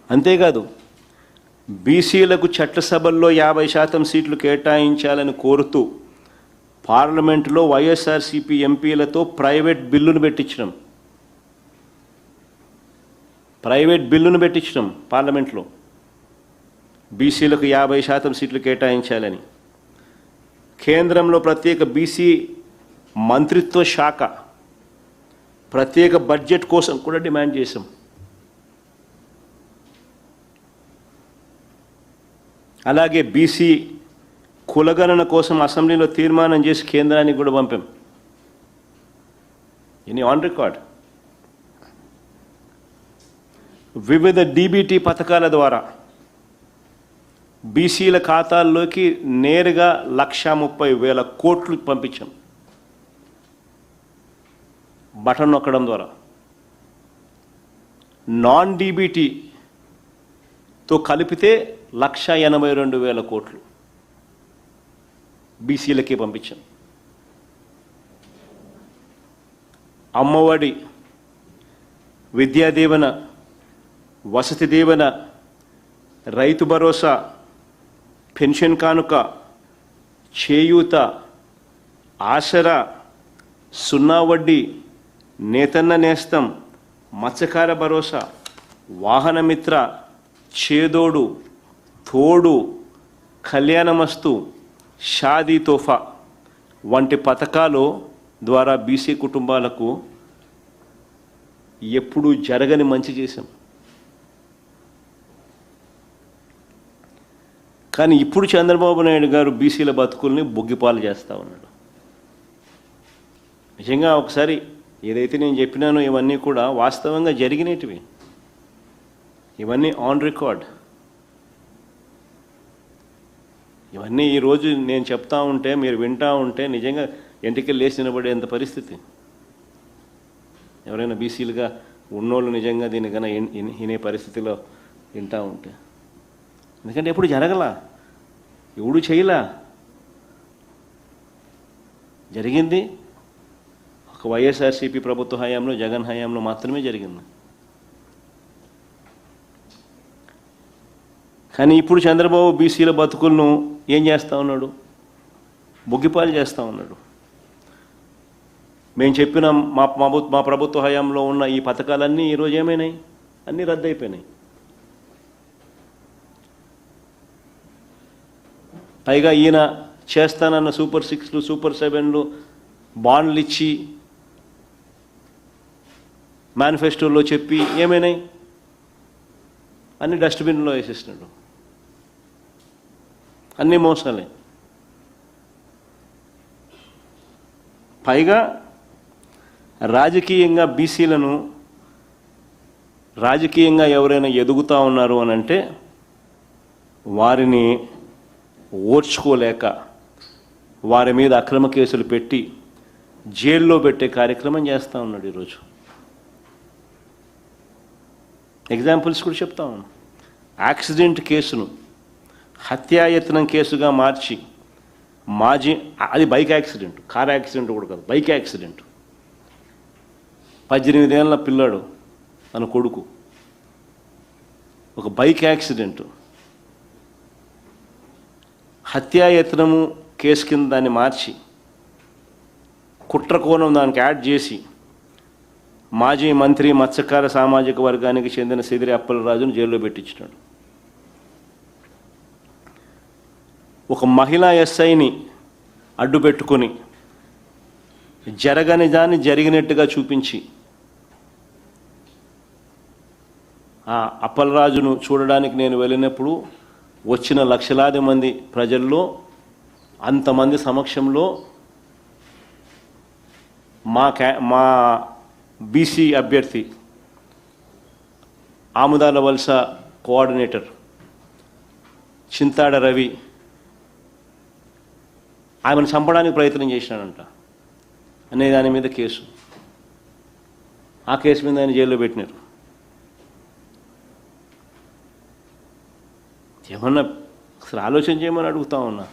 అంతేకాదు బీసీలకు చట్టసభల్లో 50% సీట్లు కేటాయించాలని కోరుతూ పార్లమెంటులో వైఎస్ఆర్సీపీ ఎంపీలతో ప్రైవేట్ బిల్లును పెట్టించడం పార్లమెంట్లో బీసీలకు 50% సీట్లు కేటాయించాలని. కేంద్రంలో ప్రత్యేక బీసీ మంత్రిత్వ శాఖ ప్రత్యేక బడ్జెట్ కోసం కూడా డిమాండ్ చేశాం. అలాగే బీసీ కులగణన కోసం అసెంబ్లీలో తీర్మానం చేసి కేంద్రానికి కూడా పంపాం. ఇది ఆన్ రికార్డ్. వివిధ డీబీటీ పథకాల ద్వారా బీసీల ఖాతాల్లోకి నేరుగా 1,30,000 కోట్లు పంపించాం బటన్ నొక్కడం ద్వారా. నాన్ డీబీటీతో కలిపితే 1,82,000 కోట్లు బీసీలకే పంపించాం. అమ్మఒడి, విద్యా దీవెన, వసతి దీవెన, రైతు భరోసా, పెన్షన్ కానుక, చేయూత, ఆసరా, సున్నా వడ్డీ, నేతన్న నేస్తం, మత్స్యకార భరోసా, వాహనమిత్ర, చేదోడు, తోడు, కళ్యాణమస్తు, షాదీ తోఫా వంటి పథకాలు ద్వారా బీసీ కుటుంబాలకు ఎప్పుడూ జరగని మంచి చేశాం. కానీ ఇప్పుడు చంద్రబాబు నాయుడు గారు బీసీల బతుకుల్ని బొగ్గిపాలు చేస్తూ ఉన్నాడు. నిజంగా ఒకసారి ఏదైతే నేను చెప్పినానో ఇవన్నీ కూడా వాస్తవంగా జరిగినటివి, ఇవన్నీ ఆన్ రికార్డ్. ఇవన్నీ ఈరోజు నేను చెప్తా ఉంటే మీరు వింటూ ఉంటే నిజంగా ఎంటికి లేచి నిలబడేంత పరిస్థితి. ఎవరైనా బీసీలుగా ఉన్నోళ్ళు నిజంగా దీనికన్నా వినే పరిస్థితిలో వింటూ ఉంటే, ఎందుకంటే ఎప్పుడు జరగలా, ఎవడు చేయలా. జరిగింది ఒక వైఎస్ఆర్సీపీ ప్రభుత్వ హయాంలో, జగన్ హయాంలో మాత్రమే జరిగింది. కానీ ఇప్పుడు చంద్రబాబు బీసీల బతుకులను ఏం చేస్తూ ఉన్నాడు? బొగ్గిపాలు చేస్తూ ఉన్నాడు. మేము చెప్పిన మా ప్రభుత్వ హయాంలో ఉన్న ఈ పథకాలన్నీ ఈరోజు ఏమైనాయి? అన్నీ రద్దయిపోయినాయి. పైగా ఈయన చేస్తానన్న సూపర్ 6లు, సూపర్ 7లు, బాండ్లు ఇచ్చి మేనిఫెస్టోలో చెప్పి ఏమైనాయి? అన్ని డస్ట్బిన్లో వేసేసినాడు. అన్నీ మోసాలే. పైగా రాజకీయంగా బీసీలను రాజకీయంగా ఎవరైనా ఎదుగుతూ ఉన్నారు అని అంటే వారిని ఓర్చుకోలేక వారి మీద అక్రమ కేసులు పెట్టి జైల్లో పెట్టే కార్యక్రమం చేస్తూ ఉన్నాడు ఈరోజు. ఎగ్జాంపుల్స్ కూడా చెప్తా ఉన్నాను. యాక్సిడెంట్ కేసును హత్యాయత్నం కేసుగా మార్చి అది బైక్ యాక్సిడెంట్, కార్ యాక్సిడెంట్ కూడా కాదు, బైక్ యాక్సిడెంట్. 18 ఏళ్ళ పిల్లాడు తన కొడుకు, ఒక బైక్ యాక్సిడెంట్. హత్యాయత్నము కేసు కింద దాన్ని మార్చి కుట్రకోణం దానికి యాడ్ చేసి మాజీ మంత్రి మత్స్యకార సామాజిక వర్గానికి చెందిన సిదిరి అప్పలరాజును జైల్లో పెట్టించినాడు. ఒక మహిళా ఎస్ఐని అడ్డు పెట్టుకొని జరగని దాన్ని జరిగినట్టుగా చూపించి ఆ అప్పలరాజును చూడడానికి నేను వెళ్ళినప్పుడు వచ్చిన లక్షలాది మంది ప్రజల్లో అంతమంది సమక్షంలో మా బీసీ అభ్యర్థి ఆముదాల వలస కోఆర్డినేటర్ చింతాడ రవి ఆమెను చంపడానికి ప్రయత్నం చేసినాడంట అనే దాని మీద కేసు. ఆ కేసు మీద ఆయన జైల్లో పెట్టినారు. ఏమన్నా అసలు ఆలోచన చేయమని అడుగుతా ఉన్నా.